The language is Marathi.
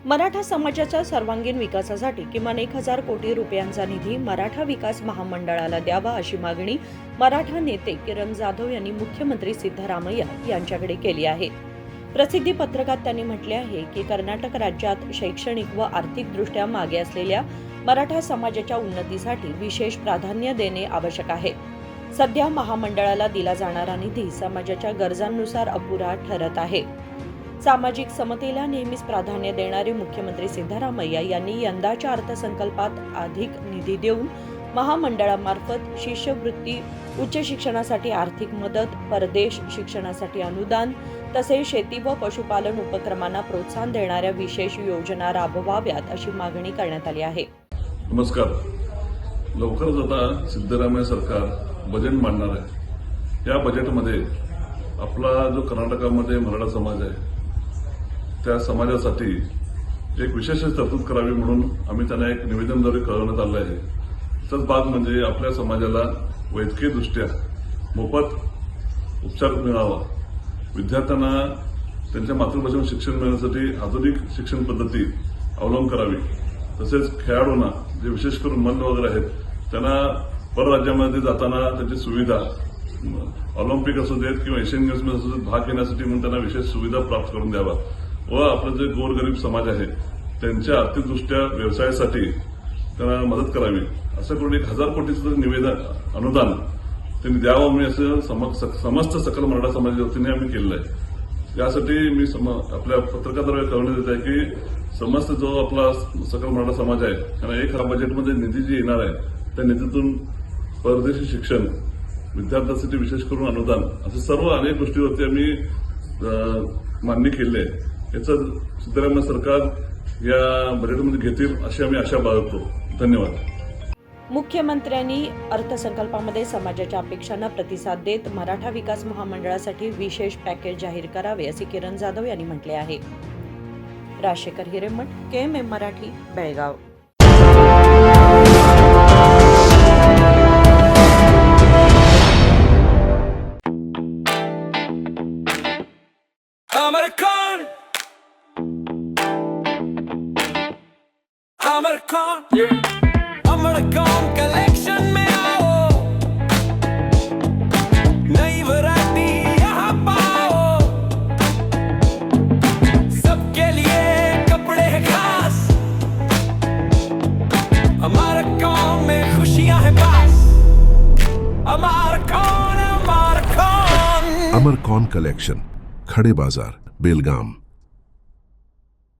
मराठा समाजाच्या सर्वांगीण विकासासाठी किमान 1000 कोटी रुपयांचा निधी मराठा विकास महामंडळाला द्यावा अशी मागणी मराठा नेते किरण जाधव यांनी मुख्यमंत्री सिद्धरामय्या यांच्याकडे केली आहे। प्रसिद्धी पत्रकात त्यांनी म्हटले आहे की कर्नाटक राज्यात शैक्षणिक व आर्थिकदृष्ट्या मागे असलेल्या मराठा समाजाच्या उन्नतीसाठी विशेष प्राधान्य देणे आवश्यक आहे। सध्या महामंडळाला दिला जाणारा निधी समाजाच्या गरजांनुसार अपुरा ठरत आहे। सामाजिक समतेला नेहमीच प्राधान्य देणारे मुख्यमंत्री सिद्धरामय्या यांनी यंदाच्या अर्थसंकल्पात अधिक निधी देऊन महामंडळामार्फत शिष्यवृत्ती, उच्च शिक्षणासाठी आर्थिक मदत, परदेश शिक्षणासाठी अनुदान तसेच शेती व पशुपालन उपक्रमांना प्रोत्साहन देणाऱ्या विशेष योजना राबवाव्यात अशी मागणी करण्यात आली आहे। नमस्कार। लवकरच आता सिद्धरामय्या सरकार बजेट मांडणार आहे। या बजेटमध्ये आपला जो कर्नाटकामध्ये मराठा समाज आहे त्या समाजासाठी एक विशेष तरतूद करावी म्हणून आम्ही त्यांना एक निवेदनद्वारे कळवण्यात आलं आहे। त्याचाच भाग म्हणजे आपल्या समाजाला वैद्यकीयदृष्ट्या मोफत उपचार मिळावा, विद्यार्थ्यांना त्यांच्या मातृभाषेतून शिक्षण मिळण्यासाठी आधुनिक शिक्षण पद्धती अवलंब करावी, तसेच खेळाडूंना जे विशेष करून मल्ल वगैरे आहेत त्यांना परराज्यामध्ये जाताना त्यांची सुविधा ऑलिम्पिक असू देत किंवा एशियन गेम्समध्ये असू देत भाग घेण्यासाठी म्हणून त्यांना विशेष सुविधा प्राप्त करून द्यावा व आपला जे गोरगरीब समाज आहे त्यांच्या आर्थिकदृष्ट्या व्यवसायासाठी त्यांना मदत करावी असं करून 1000 कोटीचं निवेदन अनुदान त्यांनी द्यावं मी असं समस्त सकल मराठा समाजाच्या वतीने आम्ही केलेलं आहे। यासाठी मी आपल्या पत्रकाद्वारे कळवण्यात येत आहे की समस्त जो आपला सकल मराठा समाज आहे त्यांना एक बजेटमध्ये निधी जी येणार आहे त्या निधीतून परदेशी शिक्षण, विद्यार्थ्यांसाठी विशेष करून अनुदान असे सर्व अनेक गोष्टीवरती आम्ही मान्य केले आहे। याचं सिद्धरामय्या सरकार या बजेटमध्ये घेतील अशी आम्ही आशा बाळगतो। धन्यवाद। मुख्यमंत्र्यांनी अर्थसंकल्पामध्ये समाजाच्या अपेक्षांना प्रतिसाद देत मराठा विकास महामंडळासाठी विशेष पॅकेज जाहीर करावे असे किरण जाधव यांनी म्हटले आहे। राजशेखर हिरेमठ, KMM मराठी, बेळगाव। अमरकॉन कलेक्शन में आओ, नई वैरायटी यहाँ पाओ, सबके लिए कपड़े हैं खास, अमरकॉन में खुशियां हैं पास, अमरकॉन। अमरकॉन कलेक्शन, खड़े बाजार, बेलगाम।